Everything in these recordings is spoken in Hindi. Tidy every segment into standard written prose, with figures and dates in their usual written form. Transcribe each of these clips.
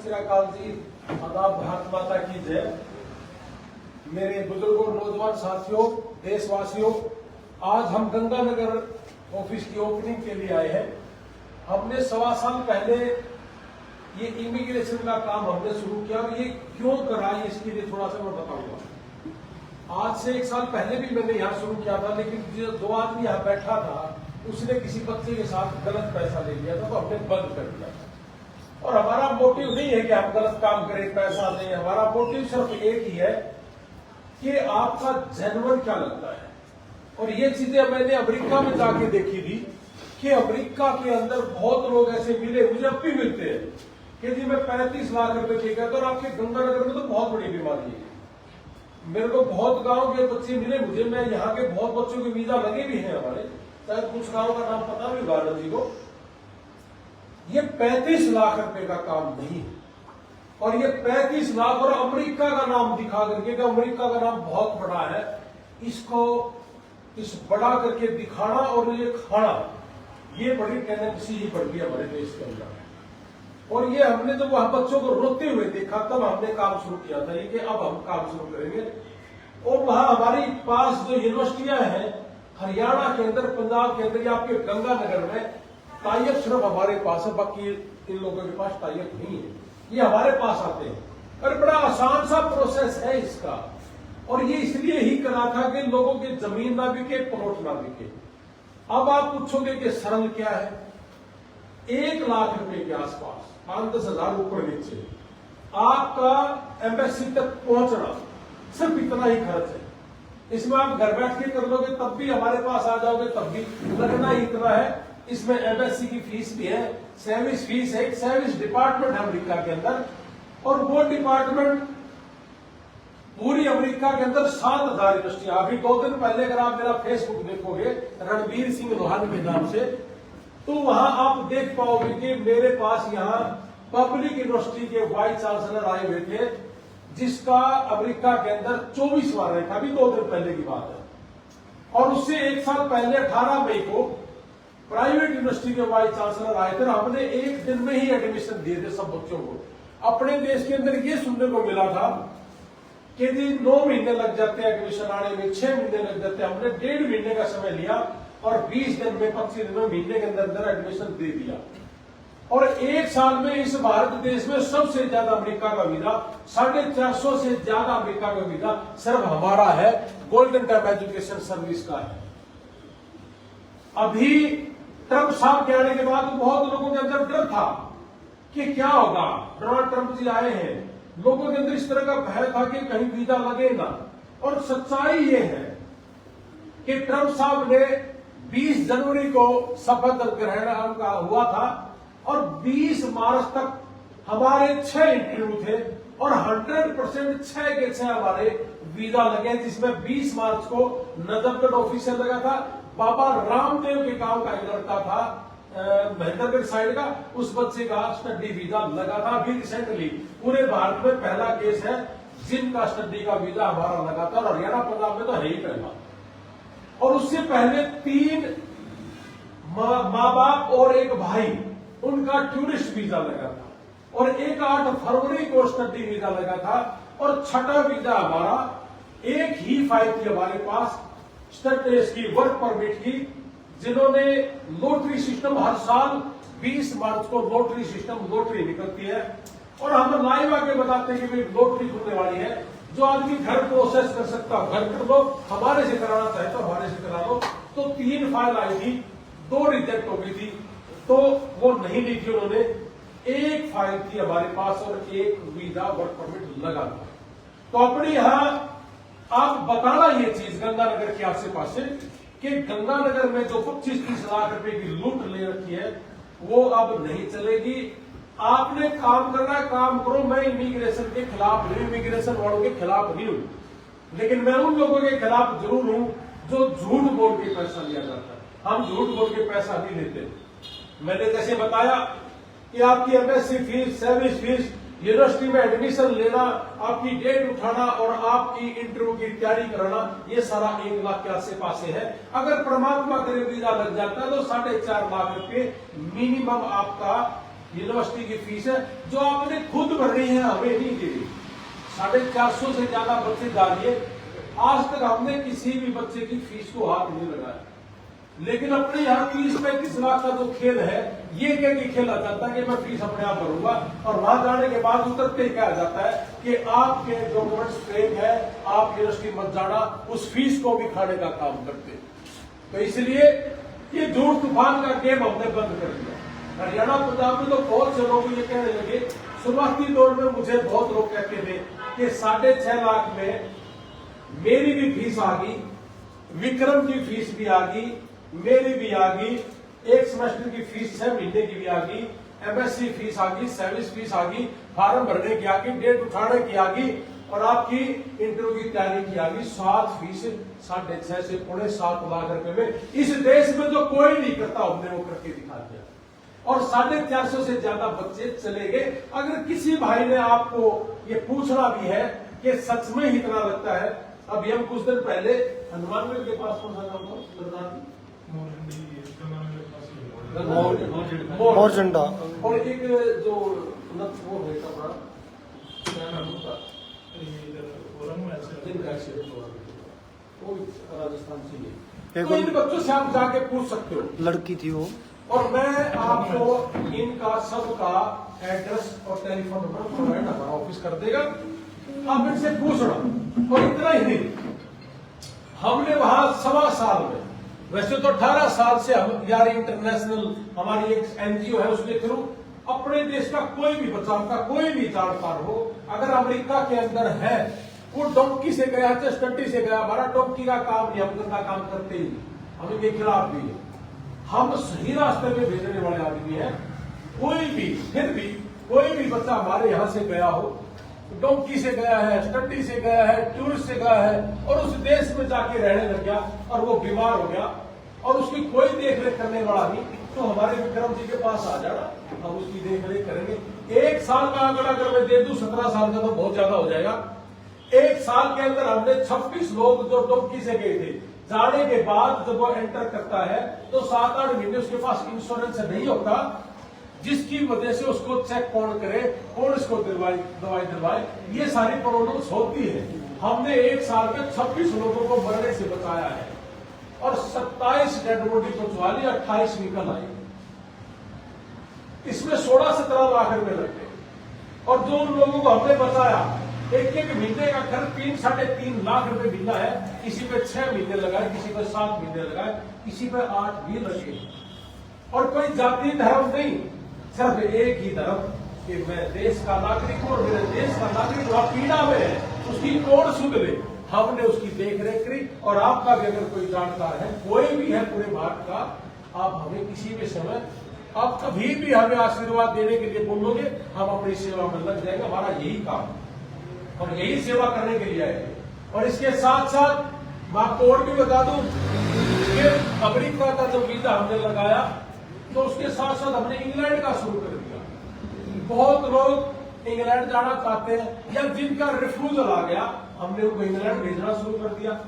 श्री अकाल जी, आदाब, भारत माता की जय। मेरे बुजुर्गों, नौजवान साथियों, देशवासियों, आज हम गंगानगर ऑफिस की ओपनिंग के लिए आए हैं। हमने 1.25 साल पहले ये इमिग्रेशन का काम हमने शुरू किया और ये क्यों करा इसके लिए थोड़ा सा मैं बताऊंगा। आज से 1 साल पहले भी मैंने यहाँ शुरू किया था, लेकिन जो 2 आदमी यहाँ बैठा था उसने किसी बच्चे के साथ गलत पैसा ले लिया था, तो हमने बंद कर दिया था। और हमारा मोटिव नहीं है कि हम गलत काम करें, पैसा दें। हमारा मोटिव सिर्फ एक ही है कि आपका जेन्युइन क्या लगता है। और ये चीजें मैंने अमेरिका में जाके देखी थी कि अमेरिका के अंदर बहुत लोग ऐसे मिले, मुझे अब भी मिलते हैं कि जी मैं 35 लाख रुपए देगा, तो आपके गंगानगर में तो बहुत बड़ी बीमारी है। मेरे को बहुत गांव के बच्चे मिले मुझे, मैं यहाँ के बहुत बच्चों के वीजा लगे भी हैं हमारे, शायद कुछ गांव का नाम पता भी होगा जी को। ये 35 लाख रुपए का काम नहीं है, और ये 35 लाख और अमेरिका का नाम दिखा करके, अमेरिका का नाम बहुत बड़ा है, इसको इस बड़ा करके दिखाना और ये खाना, ये बड़ी टेंडेंसी ही बढ़ गई हमारे देश के अंदर। और ये हमने जब वहां बच्चों को रोते हुए देखा, तब हमने काम शुरू किया था ये कि अब हम काम शुरू करेंगे। और वहां हमारी पास जो यूनिवर्सिटियां हैं हरियाणा के अंदर, पंजाब के अंदर, या आपके गंगानगर में टाइप सिर्फ हमारे पास है, बाकी इन लोगों के पास टाइप नहीं है। ये हमारे पास आते हैं और बड़ा आसान सा प्रोसेस है इसका। और ये इसलिए ही करा था कि लोगों की जमीन ना बिके, प्लॉट ना बिके। अब आप पूछोगे कि सरल क्या है। 1 लाख रुपए के आसपास, 5-10 हजार ऊपर नीचे, आपका एम्बेसी तक पहुंचना सिर्फ इतना ही खर्च है। इसमें आप घर बैठ के कर लोगे तब भी, हमारे पास आ जाओगे तब भी लगना ही इतना है। इसमें एम्बेसी की फीस भी है, सर्विस फीस है, एक सर्विस डिपार्टमेंट है अमेरिका के अंदर, और वो डिपार्टमेंट पूरी अमेरिका के अंदर 7,000 यूनिवर्सिटी। अभी 2 दिन पहले अगर आप मेरा फेसबुक देखोगे रणबीर सिंह लोहानी के नाम से, तो वहां आप देख पाओगे कि मेरे पास यहाँ पब्लिक यूनिवर्सिटी के वाइस चांसलर आए हुए थे, जिसका अमेरिका के अंदर 24वां रैंक, अभी 2 दिन पहले की बात है। और उससे 1 साल पहले 18 मई को प्राइवेट यूनिवर्सिटी के वाइस चांसलर आए थे, हमने 1 दिन में ही एडमिशन दिए थे सब बच्चों को। अपने देश के अंदर ये सुनने को मिला था कि जी 9 महीने लग जाते हैं एडमिशन आने में, 6 महीने लग जाते हैं। हमने 1.5 महीने का समय लिया और 20 दिन में, 25 दिन में, महीने के अंदर अंदर एडमिशन दे दिया। और 1 साल में इस भारत देश में सबसे ज्यादा अमेरिका का वीजा, 450 से ज्यादा अमेरिका का वीजा सिर्फ हमारा है, गोल्डन टाइम एजुकेशन सर्विस का है। अभी ट्रंप साहब के आने के बाद बहुत लोगों के अंदर डर था कि क्या होगा, डोनाल्ड ट्रंप जी आए हैं, लोगों के अंदर इस तरह का भय था कि कहीं वीजा लगेगा। और सच्चाई ये है कि ट्रंप साहब ने 20 जनवरी को शपथ ग्रहण का हुआ था और 20 मार्च तक हमारे 6 इंटरव्यू थे और 100% 6 के 6 हमारे वीजा लगे, जिसमें 20 मार्च को नजफगढ़ ऑफिस से लगा था। बाबा रामदेव के गांव का एक लड़का था महेंद्रगढ़ साइड का, उस बच्चे का स्टडी वीजा लगा था। अभी रिसेंटली पूरे भारत में पहला केस है जिनका स्टडी का वीजा हमारा लगा था, और हरियाणा पंजाब में तो है ही पहला। और उससे पहले 3 माँ बाप और एक भाई, उनका टूरिस्ट वीजा लगा था, और एक 8 फरवरी को स्टडी वीजा लगा था। और छठा वीजा हमारा, एक ही फाइल थी हमारे पास स्टडी की, वर्क परमिट की, जिन्होंने लॉटरी सिस्टम, हर साल 20 मार्च को लॉटरी निकलती है, और हम लाइव आके बताते हैं कि भाई लॉटरी खुलने वाली है। जो आदमी घर प्रोसेस कर सकता हो घर कर लो, हमारे से कराना चाहे तो हमारे से करा लो। तो 3 फाइल आई थी, 2 रिजेक्ट हो गई थी, तो वो नहीं ली थी उन्होंने। 1 फाइल थी हमारे पास और 1 वीजा वर्क परमिट लगा था। तो अपने यहां आप बताना ये चीज गंगानगर के आसे पास कि गंगानगर में जो 25-30 लाख रुपए की लूट ले रखी है वो अब नहीं चलेगी। आपने काम करना है, काम करो। मैं इमिग्रेशन के खिलाफ नहीं, इमिग्रेशन वालों के खिलाफ नहीं हूं, लेकिन मैं उन लोगों के खिलाफ जरूर हूं जो झूठ बोल के पैसा लिया जाता है। हम झूठ बोल के पैसा नहीं लेते। मैंने जैसे बताया कि आपकी MSc fees, service fees, university में एडमिशन लेना, आपकी डेट उठाना और आपकी इंटरव्यू की तैयारी कराना, ये सारा 1 लाख के आसे पास है। अगर परमात्मा करे वीजा लग जाता है तो 4.5 लाख रुपए मिनिमम आपका यूनिवर्सिटी की फीस है, जो आपने खुद खुद भरनी है, हमें नहीं दे रही। 450 से ज्यादा बच्चे डालिए, आज तक हमने किसी भी बच्चे की फीस को हाथ नहीं लगाया। लेकिन अपने यहाँ 30-35 लाख का जो खेल है, ये कह के खेला जाता है कि मैं फीस अपने आप भरूंगा, और वहां जाने के बाद उतरते ही कहा जाता है कि आपके डॉक्यूमेंट्स फेक है, आप यूनिवर्सिटी मत जाना, उस फीस को भी खाने का काम करते हैं। तो इसलिए ये झूठ तूफान का गेम हमने बंद कर दिया। हरियाणा पंजाब में तो बहुत से लोग ये कहने लगे, शुरुआती दौर में मुझे बहुत लोग कहते थे कि 6.5 लाख में मेरी भी फीस आ गई, विक्रम की फीस भी आ गई, मेरी भी आ गई, एक सेमेस्टर की फीस 6 महीने की भी आ गई, एमएससी फीस आ गई, सर्विस फीस आ गई, फॉर्म भरने की आ गई, डेट उठाने की आ गई, और आपकी इंटरव्यू की तैयारी की आ गई। 7 फीस 6.5 से 7.25 लाख रुपए में इस देश में जो कोई नहीं करता, हमने वो करके दिखा दिया। और 450 से ज्यादा बच्चे चले गए। अगर किसी भाई ने आपको ये पूछना भी है कि सच में ही इतना लगता है, अभी हम कुछ दिन पहले हनुमानगढ़ के पास कौन सा नाम था, मोरजंडा, और एक जो वो है कपड़ा क्या नाम उसका, वो राजस्थान से ही, तो इन बच्चों से आप जाके पूछ सकते हो, लड़की थी वो। और मैं आपको इनका सबका एड्रेस और टेलीफोन नंबर प्रोवाइड हमारा ऑफिस कर देगा, आप इनसे पूछना। और इतना ही नहीं, हमने वहां 1.25 साल में, वैसे तो 18 साल से हम यार इंटरनेशनल हमारी एक एनजीओ है, उसके थ्रू अपने देश का कोई भी बच्चा का कोई भी जानकार हो, अगर अमेरिका के अंदर है, वो डोंकी से गया चाहे स्टडी से गया, हमारा डोंकी का काम नहीं, हम गंदा काम करते ही, हम इनके खिलाफ भी है, हम सही रास्ते में भेजने वाले आदमी हैं। कोई भी, फिर भी कोई भी बच्चा हमारे यहाँ से गया हो, डोंकी से गया है, स्टडी से गया है, टूरिस्ट से गया है, और उस देश में जाके रहने लग गया और वो बीमार हो गया और उसकी कोई देखरेख करने वाला नहीं, तो हमारे विक्रम जी के पास आ जाना, हम उसकी देखरेख करेंगे। 1 साल का आंकड़ा अगर मैं दे दूं, 17 साल का तो बहुत ज्यादा हो जाएगा। 1 साल के अंदर हमने 26 लोग जो डोंकी से गए थे, जाने के बाद जब वो एंटर करता है तो 7-8 महीने उसके पास इंश्योरेंस नहीं होता, जिसकी वजह से उसको चेक कौन करे, कौन इसको दवाई दिलवाए, ये सारी प्रॉब्लम्स होती है। हमने 1 साल में 26 लोगों को मरने से बचाया है, और 27 डेड बॉडी पहुंचवा ली, 28 निकल आई। इसमें 16-17 लाख रुपए लगते, और जो उन लोगों को हमने बचाया, एक महीने का खर्च 3-3.5 लाख रुपए मिलना है, किसी पे 6 महीने लगाए, किसी पे 7 महीने लगाए, किसी पे 8 भी लगे। और कोई जाति धर्म नहीं, सिर्फ एक ही धर्म कि मैं देश का नागरिक हूं, और मेरे देश का नागरिक वहां पीड़ा में है, उसकी कौन सुध ले। हमने उसकी देखरेख करी। और आपका भी अगर कोई जानकार है, कोई भी है पूरे भारत का, आप हमें किसी भी समय, आप कभी भी हमें आशीर्वाद देने के लिए बोलोगे, हम अपनी सेवा में लग जाएंगे। हमारा यही काम, हम यही सेवा करने के लिए आए। और इसके साथ साथ मैं आपको और भी बता दूं कि अमेरिका का जो वीजा हमने लगाया, तो उसके साथ साथ हमने इंग्लैंड का शुरू कर दिया। बहुत लोग इंग्लैंड जाना चाहते हैं, या जिनका रिफ्यूजल आ गया, हमने उनको इंग्लैंड भेजना शुरू कर दिया।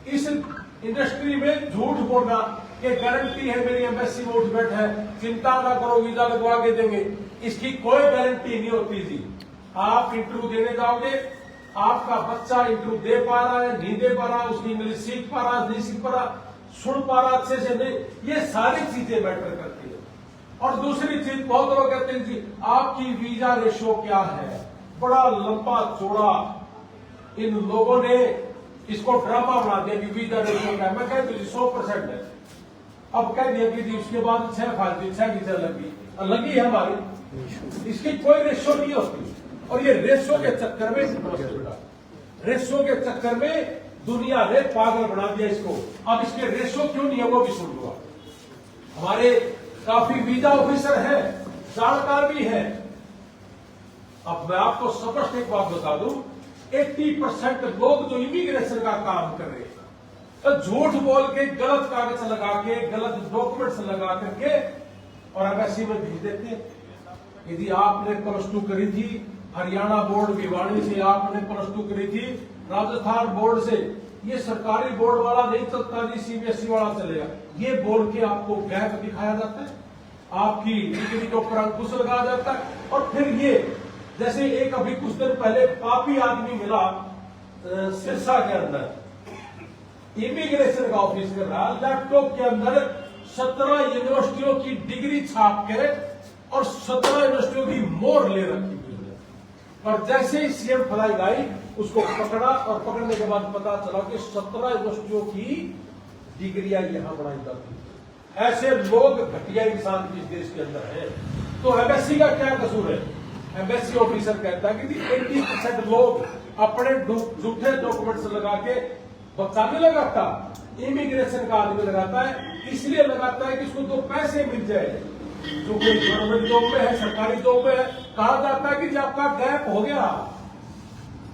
इस इंडस्ट्री में झूठ बोलना कि गारंटी है मेरी एम्बेसी में उठ बैठ है, चिंता ना करो वीजा लगवा के देंगे, इसकी कोई गारंटी नहीं होती जी। आप इंटरव्यू देने जाओगे, आपका बच्चा इंटरव्यू दे पा रहा है, नहीं दे पा रहा, उसकी इंग्लिश सीख पा रहा, नहीं सीख पा रहा, सुन पा रहा अच्छे से नहीं, ये सारी चीजें मैटर करती है। और दूसरी चीज, बहुत लोग कहते हैं जी आपकी वीजा रेशो क्या है, बड़ा लंबा चौड़ा इन लोगों ने इसको ड्रामा बना दिया कि वीजा रेशो क्या है। मैं कहती हूँ 100% है। अब कह दिया कि उसके बाद 6 वीजा लगी है हमारी, इसकी कोई रेशो नहीं होती। और ये रेशो के चक्कर में, रेशो के चक्कर में दुनिया ने पागल बना दिया इसको। अब इसके रेशो क्यों नहीं है वो भी सुन लो। हमारे काफी वीजा ऑफिसर हैं, जानकार भी हैं। अब मैं आपको स्पष्ट एक बात बता दूं, 80% लोग जो इमिग्रेशन का काम कर रहे हैं, तो झूठ बोल के, गलत कागज लगा के, गलत डॉक्यूमेंट्स लगा करके और एम्बेसी में भेज देते हैं। यदि आपने +2 करी थी हरियाणा बोर्ड भिवानी से, आपने +2 करी थी राजस्थान बोर्ड से, ये सरकारी बोर्ड वाला नहीं चलता जी, सीबीएसई वाला चलेगा, ये बोल के आपको गैप दिखाया जाता है, आपकी डिग्री के ऊपर अंकुश लगाया जाता है, और फिर ये जैसे एक अभी कुछ दिन पहले पापी आदमी मिला सिरसा के अंदर, इमिग्रेशन का ऑफिस कर रहा, लैपटॉप के अंदर 17 यूनिवर्सिटियों की डिग्री छाप के और 17 यूनिवर्सिटियों की मोहर ले रखी हुई है। और जैसे ही सीएम फ्लाइट आई उसको पकड़ा, और पकड़ने के बाद पता चला कि 17 यूनिवर्सिटियों की डिग्रियां यहां बनाई जाती है। ऐसे लोग घटिया इंसान इस देश के अंदर है। तो एमबेसी का क्या कसूर है? एमबेसी ऑफिसर कहता है कि 80% लोग अपने झूठे डॉक्यूमेंट्स लगा के बच्चा नहीं लगाता, इमिग्रेशन का आदमी लगाता है। इसलिए लगाता है कि उसको 2 पैसे मिल जाए, जो कोई गवर्नमेंट जॉब में है, सरकारी जॉब में है। कहा जाता है कि जब आपका गैप हो गया,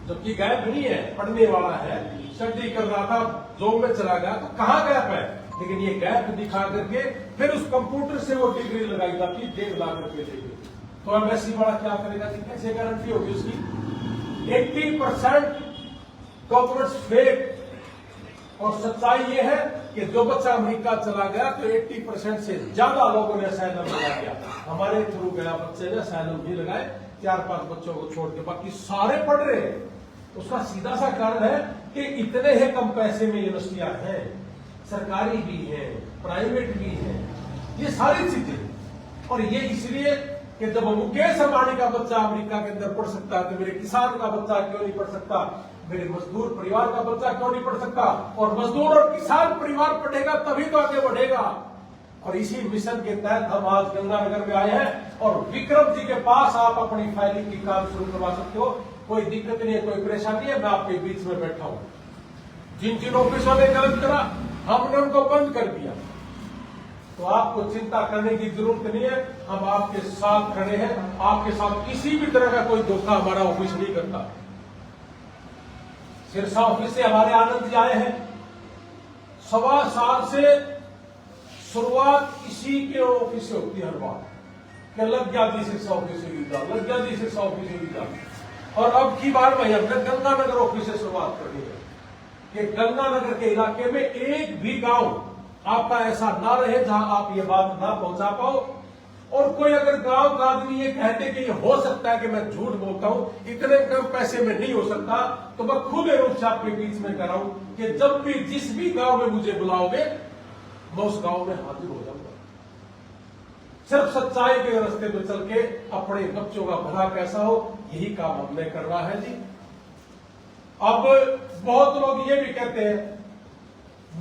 जबकि गैप नहीं है, पढ़ने वाला है, स्टडी कर रहा था, जॉब में चला गया, तो कहाँ गैप है? लेकिन ये गैप दिखा करके फिर उस कंप्यूटर से वो डिग्री लगाई जाती, 1.5 लाख रुपए देके। तो एमबेसी वाला क्या करेगा कि कैसे गारंटी होगी उसकी? 80% डॉक्यूमेंट्स फेक। और सच्चाई ये है कि जो बच्चा अमेरिका चला गया तो 80% से ज्यादा लोगों ने असाइलम लगा दिया। हमारे थ्रू गया बच्चे ने असाइलम भी लगाए, 4-5 बच्चों को छोड़ के, बाकी सारे पढ़ रहे हैं। उसका सीधा सा कारण है कि इतने ही कम पैसे में यूनिवर्सिटियां हैं, सरकारी भी हैं, प्राइवेट भी हैं, ये सारी चीजें। और ये इसलिए कि जब मुकेश अंबानी का बच्चा अमेरिका के अंदर पढ़ सकता है तो मेरे किसान का बच्चा क्यों नहीं पढ़ सकता? मेरे मजदूर परिवार का बच्चा क्यों नहीं पढ़ सकता? और मजदूर और किसान परिवार पढ़ेगा तभी तो आगे बढ़ेगा। और इसी मिशन के तहत हम आज गंगानगर में आए हैं, और विक्रम जी के पास आप अपनी फाइलिंग की काम शुरू करवा सकते हो। कोई दिक्कत नहीं है, कोई परेशानी है, मैं आपके बीच में बैठा हूं। जिन जिन ऑफिसों ने गलत करा हमने उनको बंद कर दिया, तो आपको चिंता करने की जरूरत नहीं है। हम आपके साथ खड़े हैं, आपके साथ किसी भी तरह का कोई धोखा हमारा ऑफिस नहीं करता। सिरसा ऑफिस से हमारे आनंद जी आए हैं, 1.25 साल से शुरुआत इसी के ऑफिस से होती है हर बार, कि लग गया जी सिरसा ऑफिस से वीजा, लग गया जी सिरसा ऑफिस से वीजा। और अब की बार भाई हमने गंगानगर ऑफिस से शुरुआत करनी है कि गंगानगर के इलाके में एक भी गांव आपका ऐसा ना रहे जहां आप ये बात ना पहुंचा पाओ। और कोई अगर गांव का आदमी ये कहते कि ये हो सकता है कि मैं झूठ बोलता हूं, इतने कम पैसे में नहीं हो सकता, तो मैं खुद रूप से आपके बीच में कर रहा हूं कि जब भी जिस भी गांव में मुझे बुलाओगे मैं उस गांव में हाजिर हो जाऊंगा। सिर्फ सच्चाई के रास्ते में चल के अपने बच्चों का भला कैसा हो, यही काम हमने करना है जी। अब बहुत लोग ये भी कहते हैं,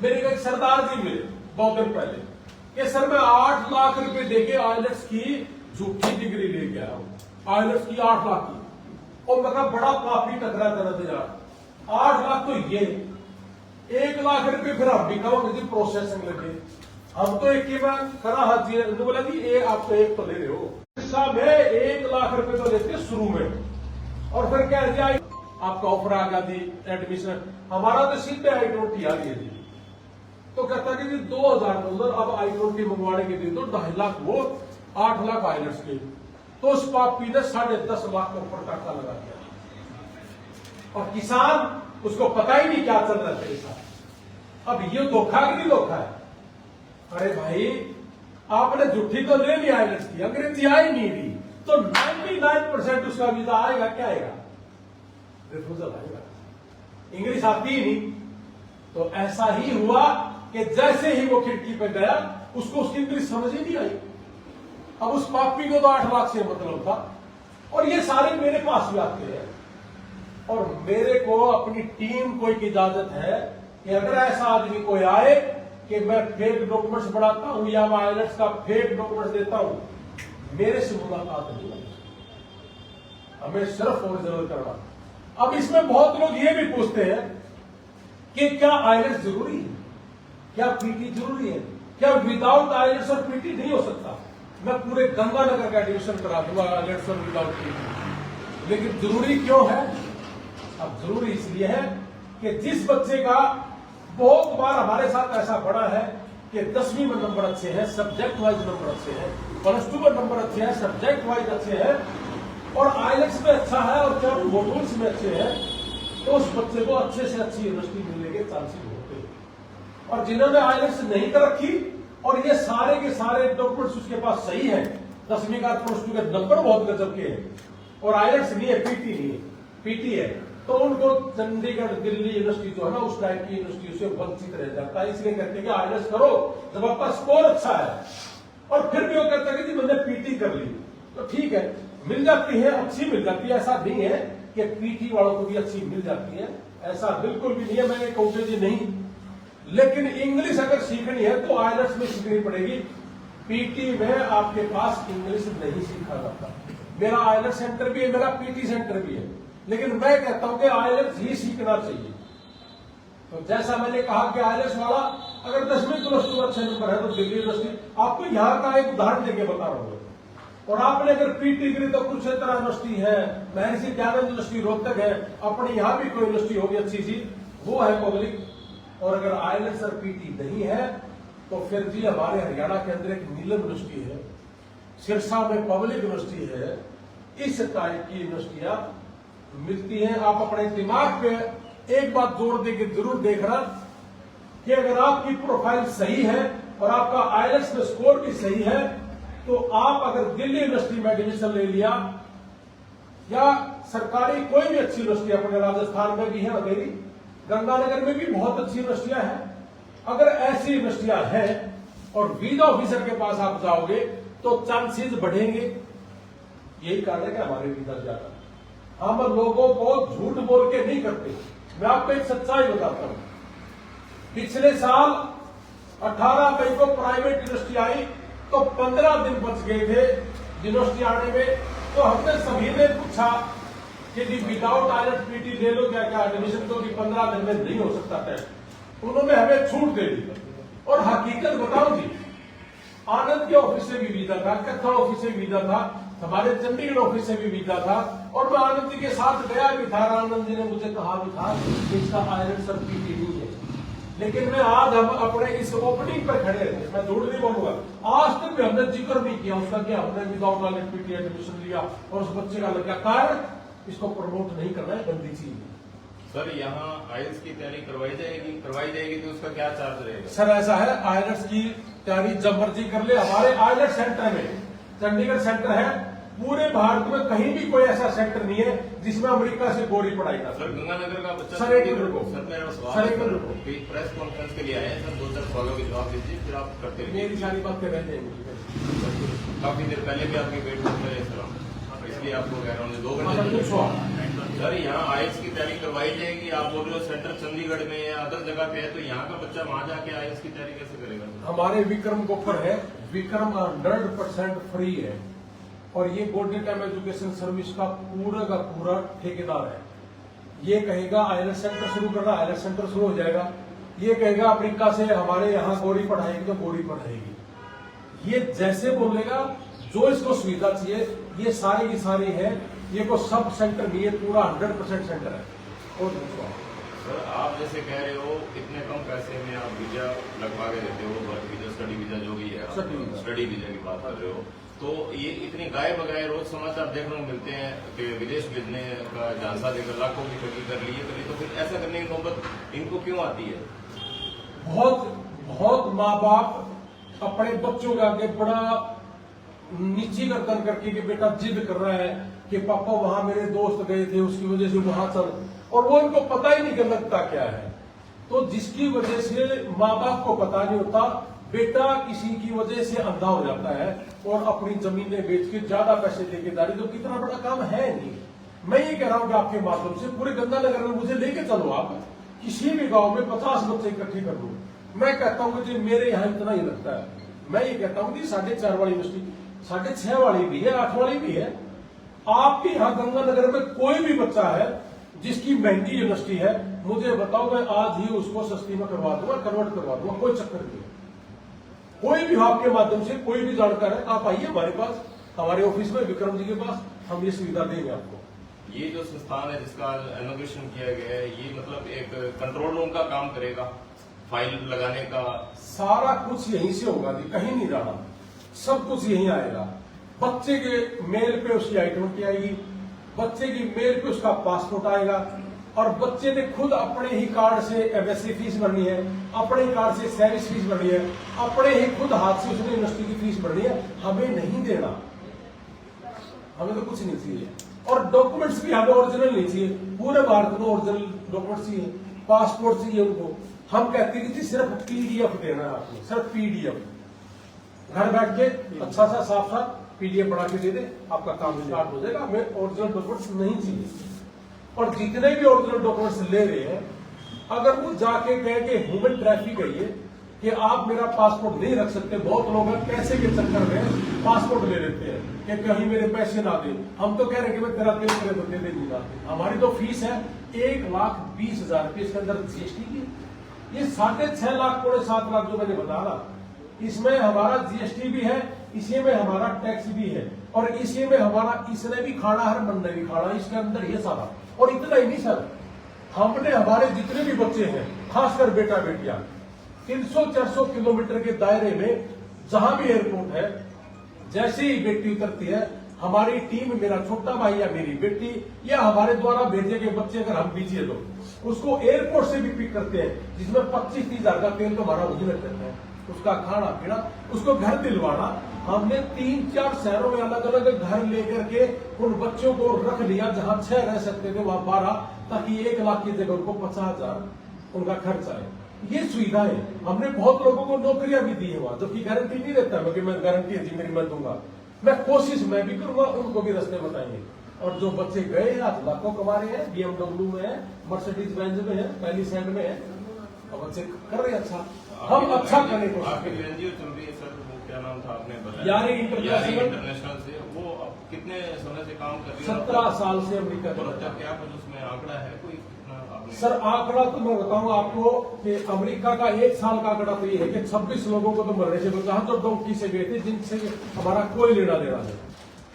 मेरे एक सरदार जी मिले बहुत दिन पहले कि सर मैं 8 लाख रुपए देके आइलेट्स की झूठी डिग्री ले गया हूं, आइलेट्स की 8 लाख की। और मैं कहा बड़ा काफी टकरा कर यार, 8 लाख तो ये, 1 लाख रुपए फिर हम भी कहोगे जी प्रोसेसिंग लगे। हम तो एक ही बार करा हाथ जी बोला जी आप तो एक तो ले रहे हो, में 1 लाख रुपए तो लेते शुरू में, और फिर क्या दिया आपका ऑफर आ गया जी एडमिशन, हमारा तो सीधे I-20 आ रही है जी। तो कहता कि जी 2000 अब I-20 मंगवाने के लिए तो 2.5 लाख वो, 8 लाख आइलेट्स के। तो उस पापी ने 10.5 लाख का ऊपर टाका लगा दिया, और किसान उसको पता ही नहीं क्या चल रहा है तेरे साथ। अब ये धोखा कि नहीं धोखा है? अरे भाई आपने झूठी तो ले लिया आइलेट्स की, अंग्रेजी आई नहीं रही, तो 99% उसका वीजा आएगा, क्या आएगा? रिफ्यूजल आएगा, इंग्लिश आती ही नहीं। तो ऐसा ही हुआ कि जैसे ही वो खिड़की पे गया उसको उसकी इंग्लिश समझ ही नहीं आई। अब उस पापी को तो 8 लाख से मतलब था। और ये सारे मेरे पास भी आते हैं, और मेरे को अपनी टीम को एक इजाजत है कि अगर ऐसा आदमी कोई आए कि मैं फेक डॉक्यूमेंट्स बढ़ाता हूं या मैं आइलेट्स का फेक डॉक्यूमेंट्स देता हूं, मेरे से मुलाकात नहीं होगी, हमें सिर्फ ओरिजिनल करना। अब इसमें बहुत लोग ये भी पूछते हैं कि क्या आइलेट्स जरूरी है, क्या पीटी जरूरी है, क्या विदाउट आइलेट्स और पीटी नहीं हो सकता? मैं पूरे गंगानगर का एडमिशन करा दूंगा आइलेट्स और विदाउट पीटी। लेकिन जरूरी क्यों है? अब जरूरी इसलिए है कि जिस बच्चे का बहुत बार हमारे साथ ऐसा बड़ा है कि 10वीं में नंबर अच्छे हैं, सब्जेक्ट वाइज नंबर अच्छे हैं, +2 में नंबर अच्छे हैं, सब्जेक्ट वाइज अच्छे हैं, और आइलेट्स में अच्छा है और क्या मॉड्यूल्स में अच्छे हैं, तो उस बच्चे को अच्छे से अच्छी यूनिवर्सिटी मिलने के चांसेस होते हैं। और जिन्होंने आइलेट्स नहीं कर रखी और ये सारे के सारे डॉक्यूमेंट्स उसके पास सही है, 10वीं का +2 के नंबर बहुत गजब के हैं, और आईएलटीएस नहीं है, पीटी नहीं है, पीटी है, तो उनको चंडीगढ़ दिल्ली यूनिवर्सिटी जो है ना उस टाइप की यूनिवर्सिटी से वंचित रह जाता है। इसलिए कहते हैं कि आईएलटीएस करो जब आपका स्कोर अच्छा है, और फिर भी वो कहता है कि जी मैंने पीटी कर ली, तो ठीक है, मिल जाती है, अच्छी मिल जाती है, ऐसा नहीं है कि पीटी वालों को भी अच्छी मिल जाती है, ऐसा बिल्कुल भी नहीं है, मैं कहूंगा जी नहीं। लेकिन इंग्लिश अगर सीखनी है तो आईएलटीएस में सीखनी पड़ेगी, पीटी में आपके पास इंग्लिश नहीं सीखा जाता। मेरा आईएलटीएस सेंटर भी है, मेरा पीटी सेंटर भी है, लेकिन मैं कहता हूं कि आईएलटीएस ही सीखना चाहिए। तो जैसा मैंने कहा कि आईएलटीएस वाला अगर 10वीं प्लस 2 अच्छे नंबर है तो दिल्ली यूनिवर्सिटी, आपको यहां का एक उदाहरण देके बता रहा हूं। और आपने अगर पीटी करी तो कुरुक्षेत्र यूनिवर्सिटी है, महर्षि दयानंद यूनिवर्सिटी रोहतक है, अपने यहां भी कोई यूनिवर्सिटी होगी अच्छी सी, वो है पब्लिक। और अगर आईएलटीएस और पीटी नहीं है तो फिर जी हमारे हरियाणा के अंदर एक नीलम यूनिवर्सिटी है, सिरसा में पब्लिक यूनिवर्सिटी है, इस टाइप की यूनिवर्सिटियां मिलती हैं। आप अपने दिमाग पे एक बात जोड़ देके जरूर देखना कि अगर आपकी प्रोफाइल सही है और आपका आईएलटीएस में स्कोर भी सही है, तो आप अगर दिल्ली यूनिवर्सिटी में एडमिशन ले लिया या सरकारी कोई भी अच्छी यूनिवर्सिटी, अपने राजस्थान में भी है, अंधेरी गंगानगर में भी बहुत अच्छी यूनिवर्सिटियां हैं, अगर ऐसी यूनिवर्सिटियां हैं और वीजा ऑफिसर के पास आप जाओगे तो चांसेस बढ़ेंगे। यही कारण है कि हमारे वीजा ज्यादा, हम लोगों को झूठ बोल के नहीं करते। मैं आपको एक सच्चाई बताता हूं, पिछले साल 18 मई को प्राइवेट यूनिवर्सिटी आई तो 15 दिन बच गए थे यूनिवर्सिटी आने में, तो हमने सभी ने पूछा कि जी विदाउट आईएलटीएस पीटी ले लो क्या क्या एडमिशन, तो भी 15 दिन में नहीं हो सकता टेस्ट, उन्होंने हमें छूट दे दी। और हकीकत बताऊं जी, आनंद के ऑफिस से भी वीजा था, कथा ऑफिस से वीजा था, हमारे चंडीगढ़ ऑफिस से भी वीजा था, और मैं आनंद जी के साथ गया भी था, आनंद जी ने मुझे कहा भी था कि इसका आईएलटीएस और पीटी नहीं है। लेकिन मैं आज हम अपने इस ओपनिंग पर खड़े थे, मैं झूठ नहीं बोलूंगा, आज तक भी हमने जिक्र नहीं किया उसका कि हमने विदाउट आईएलटीएस पीटी एडमिशन लिया और उस बच्चे का लग गया। कारण इसको प्रमोट नहीं करना है, गंदी चीज है। सर यहाँ आईएलटीएस की तैयारी करवाई जाएगी तो उसका क्या चार्ज रहेगा? सर ऐसा है, आईएलटीएस की तैयारी जब मर्जी कर ले, हमारे आईएलटीएस सेंटर में चंडीगढ़ सेंटर है, पूरे भारत में कहीं भी कोई ऐसा सेंटर नहीं है जिसमें अमेरिका से गोरी पढ़ाई का। सर गंगानगर का बच्चा सर एक मिनट को, सर मेरा सर सवाल एक मिनट को, प्रेस कॉन्फ्रेंस के लिए आए हैं सर, 2-4 सवालों के जवाब दीजिए फिर आप करते रहिए। मेरी सारी बातें रह जाएंगी, काफी देर पहले भी आपकी वेट करते रहे सर, इसलिए आपको कह रहा हूँ 2 मतलब घंटे। पूछो सर यहाँ आईएलटीएस की तैयारी करवाई जाएगी, आप बोल रहे हो सेंटर चंडीगढ़ में या अदर जगह पे है, तो यहाँ का बच्चा वहां जाके आईएलटीएस की तैयारी कैसे करेगा? हमारे विक्रम गोपर है, विक्रम 100% फ्री है, और ये गोल्डन टाइम एजुकेशन सर्विस का पूरा ठेकेदार है। ये कहेगा आईएलटीएस सेंटर शुरू करना, आईएलटीएस सेंटर शुरू हो जाएगा। ये कहेगा अमेरिका से हमारे यहाँ गोरी पढ़ाएगी तो गोरी पढ़ाएगी। ये जैसे बोलेगा, जो इसको सुविधा चाहिए, ये सारी की सारी है, ये को सब सेंटर नहीं है, पूरा 100% सेंटर है। और सर आप जैसे कह रहे हो इतने कम पैसे में आप वीजा लगवा के देते हो, वर्क वीजा, स्टडी वीजा जो भी है, स्टडी वीजा की बात कर रहे हो, तो ये इतनी गाय बगाए रोज समाचार देखने को मिलते हैं कि विदेश भेजने का झांसा देकर लाखों की ठगी कर ली है, तो फिर ऐसा करने की नौबत इनको क्यों आती है? बहुत माँ बाप अपने बच्चों के आगे बड़ा नीची गर्दन करके कि बेटा जिद कर रहा है कि पापा वहां मेरे दोस्त गए थे उसकी वजह से वहां चल, और वो इनको पता ही नहीं कि लगता क्या है। तो जिसकी वजह से माँ बाप को पता नहीं होता, बेटा किसी की वजह से अंधा हो जाता है और अपनी जमीनें बेच के ज्यादा पैसे लेके जा रही, तो कितना बड़ा काम है नहीं। मैं ये कह रहा हूं कि आपके माध्यम से पूरे गंगानगर में मुझे लेके चलो, आप किसी भी गांव में 50 बच्चे इकट्ठे कर लो। मैं कहता हूं कि मेरे यहाँ इतना ही लगता है, मैं ये कहता हूं कि 4.5 वाली यूनिवर्सिटी, 6.5 वाली भी है, 8 वाली भी है। आपके यहाँ गंगानगर में कोई भी बच्चा है जिसकी महंगी यूनिवर्सिटी है, मुझे बताओ, मैं आज ही उसको सस्ती में करवा दूंगा, कन्वर्ट करवा दूंगा, कोई चक्कर नहीं। कोई भी आपके माध्यम से कोई भी जानकार है, आप आइए हमारे पास, हमारे ऑफिस में, विक्रम जी के पास, हम ये सुविधा देंगे आपको। ये जो संस्थान है जिसका इनोग्रेशन किया गया है, ये मतलब एक कंट्रोल रूम का काम करेगा, फाइल लगाने का सारा कुछ यहीं से होगा जी, कहीं नहीं जाना, सब कुछ यहीं आएगा। बच्चे के मेल पे उसकी आइडेंटिटी आएगी, बच्चे की मेल पे उसका पासपोर्ट आएगा, और बच्चे ने खुद अपने ही कार्ड से एमएससी फीस भरनी है, अपने कार्ड से सर्विस फीस भरनी है, अपने ही खुद हाथ से उसने यूनिवर्सिटी की फीस भरनी है, हमें नहीं देना, हमें तो कुछ नहीं चाहिए। और डॉक्यूमेंट्स भी हमें ओरिजिनल नहीं चाहिए, पूरे भारत में ओरिजिनल डॉक्यूमेंट्स चाहिए, पासपोर्ट चाहिए उनको। हम कहते हैं कि सिर्फ पीडीएफ देना है आपको, सिर्फ पीडीएफ, घर बैठ के अच्छा सा साफ साफ पीडीएफ बना के दे दे, आपका काम स्टार्ट हो जाएगा। हमें ओरिजिनल डॉक्यूमेंट्स नहीं चाहिए। और जितने भी ओरिजिनल डॉक्यूमेंट्स ले रहे हैं, अगर वो जाके कहे कि ह्यूमन ट्रैफिक है ये, कि आप मेरा पासपोर्ट नहीं रख सकते, बहुत लोग पैसे के चक्कर में पासपोर्ट ले लेते हैं कि कहीं मेरे पैसे ना दे। हम तो कह रहे हैं कि मैं तेरा दिल करे तो दे देंगे। हमारी तो फीस है 1,20,000 रुपये, इसके अंदर जीएसटी की ये 6.5 लाख 7 लाख जो मैंने बता रहा, इसमें हमारा जीएसटी भी है, इसी में हमारा टैक्स भी है, और इसी में हमारा इसने भी खाना है, मन ने भी खाना, इसके अंदर ये सारा। और इतना ही नहीं सर, हमने हमारे जितने भी बच्चे हैं, खासकर बेटा बेटियां, 300-400 किलोमीटर के दायरे में जहां भी एयरपोर्ट है, जैसे ही बेटी उतरती है, हमारी टीम, मेरा छोटा भाई या मेरी बेटी या हमारे द्वारा भेजे गए बच्चे, अगर हम दीजिए तो उसको एयरपोर्ट से भी पिक करते हैं, जिसमें 25-30 हजार का तेल तो हमारा वही लग जाता है, उसका खाना पीना, उसको घर दिलवाना। हमने 3-4 शहरों में अलग अलग घर लेकर के उन बच्चों को रख लिया, जहां 6 रह सकते थे वहां 12, ताकि 1 लाख की जगह उनको 50,000 उनका खर्च आए। ये सुविधाएं हमने बहुत लोगों को नौकरियां भी दी है वहां, जबकि गारंटी नहीं देता मैं कि मैं गारंटी है जी मेरी मैं दूंगा, मैं कोशिश मैं भी करूंगा, उनको भी रास्ते बताएंगे। और जो बच्चे गए हैं आज लाखों कमा रहे हैं, बीएमडब्ल्यू में है, मर्सिडीज बेंज में है, पहली सैंड में है, और बच्चे कर रहे हैं अच्छा। हम अच्छा करने को एनजीओ चल रही है सर, वो क्या नाम था आपने बताया, यारी इंटरनेशनल से, वो अब कितने समय से काम कर रही है? 17 साल से अमेरिका तो क्या कुछ उसमें आंकड़ा है कोई? सर आंकड़ा तो मैं बताऊं आपको कि अमेरिका का 1 साल का आंकड़ा तो ये है कि 26 लोगों को तो मरने से बचा, जो डोंकी से गए थे, जिनसे हमारा कोई लेना देना नहीं।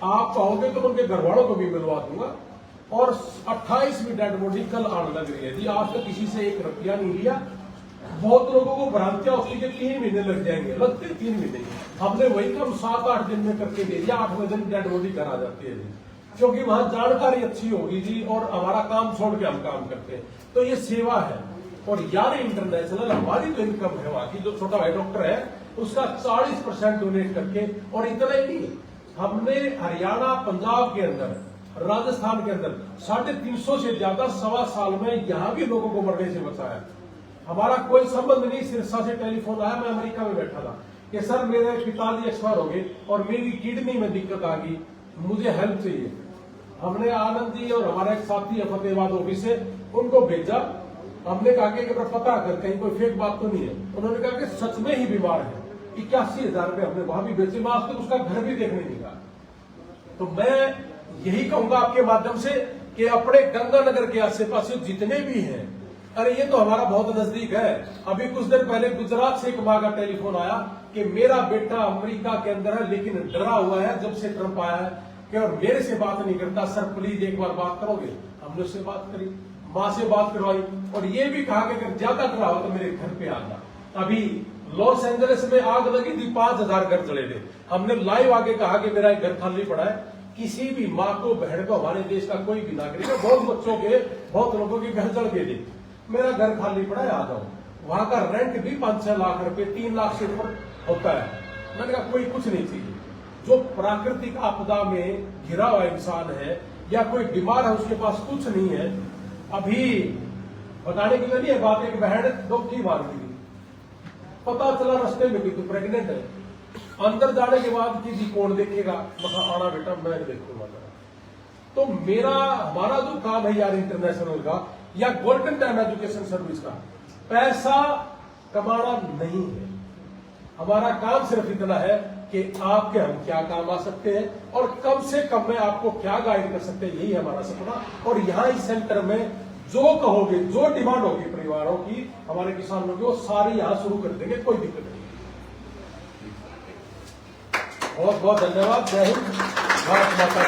आप कहोगे तो उनके घर वालों को भी मिलवा दूंगा। और 28वीं डेड बॉडी कल आने लग रही है जी, आज तक किसी से 1 रुपया नहीं लिया। बहुत लोगों को भ्रांतियां होती है कि 3 महीने लग जाएंगे, लगते 3 महीने, हमने वही कम 7-8 दिन में करके दे दिया, 8वें दिन डेड बॉडी करा जाती है जी, क्योंकि वहां जानकारी अच्छी होगी जी, और हमारा काम छोड़ के हम काम करते हैं, तो ये सेवा है। और यार इंटरनेशनल हमारी जो इनकम है वहां की, जो छोटा भाई डॉक्टर है उसका 40% डोनेट करके, और इतना ही नहीं, हमने हरियाणा, पंजाब के अंदर, राजस्थान के अंदर 350 से ज्यादा 1.25 साल में यहां भी लोगों को मरने से बचाया। हमारा कोई संबंध नहीं, सिरसा से टेलीफोन आया, मैं अमेरिका में बैठा था कि सर मेरे पिताजी एक्सपायर हो गए और मेरी किडनी में दिक्कत आ गई, मुझे हेल्प चाहिए। हमने आनंद जी और हमारा एक साथी है फतेहाबाद ऑफिस से, उनको भेजा। हमने कहा कि पता कर कहीं कोई फेक बात तो नहीं है। उन्होंने कहा कि सच में ही बीमार है। 81,000 रुपये हमने वहां भी बेचे, मैं आज तक उसका घर भी देखने नहीं गया। तो मैं यही कहूंगा आपके माध्यम से कि अपने गंगानगर के आसे पास जितने भी हैं, अरे ये तो हमारा बहुत नजदीक है। अभी कुछ दिन पहले गुजरात से एक माँ का टेलीफोन आया कि मेरा बेटा अमेरिका के अंदर है, लेकिन डरा हुआ है जब से ट्रंप आया है, कि और मेरे से बात नहीं करता, सर प्लीज एक बार बात करोगे। हमने उससे बात करी, माँ से बात करवाई, और ये भी कहा कि अगर ज्यादा डरा हो तो मेरे घर पे आना। अभी लॉस एंजलिस में आग लगी थी, 5,000 घर जले थे। हमने लाइव आगे कहा कि मेरा एक घर खाली पड़ा है। किसी भी माँ को, बहन को, हमारे देश का कोई भी नागरिक है, बहुत बच्चों के, बहुत लोगों के घर जल गए थे, मेरा घर खाली पड़ा है, आ जाओ। वहां का रेंट भी 5-6 लाख रुपए, 3 लाख से ऊपर होता है। मैंने कहा कोई कुछ नहीं चाहिए। जो प्राकृतिक आपदा में घिरा हुआ इंसान है या कोई बीमार है, उसके पास कुछ नहीं है। अभी बताने के लिए नहीं है बात, एक बहन डॉक्टरी मार दी, पता चला रास्ते में कि प्रेग्नेंट है। अंदर जाने के बाद कि जी कौन देखेगा, बता आना बेटा मैं देखूंगा। तो हमारा जो काम है यार इंटरनेशनल का या गोल्डन टाइम एजुकेशन सर्विस का, पैसा कमाना नहीं है। हमारा काम सिर्फ इतना है कि आपके हम क्या काम आ सकते हैं और कम से कम में आपको क्या गाइड कर सकते हैं, यही है हमारा सपना। और यहाँ इस सेंटर में जो कहोगे, जो डिमांड होगी परिवारों की, हमारे किसानों की, वो सारी यहाँ शुरू कर देंगे, कोई दिक्कत नहीं। बहुत बहुत धन्यवाद। जय हिंद, भारत माता।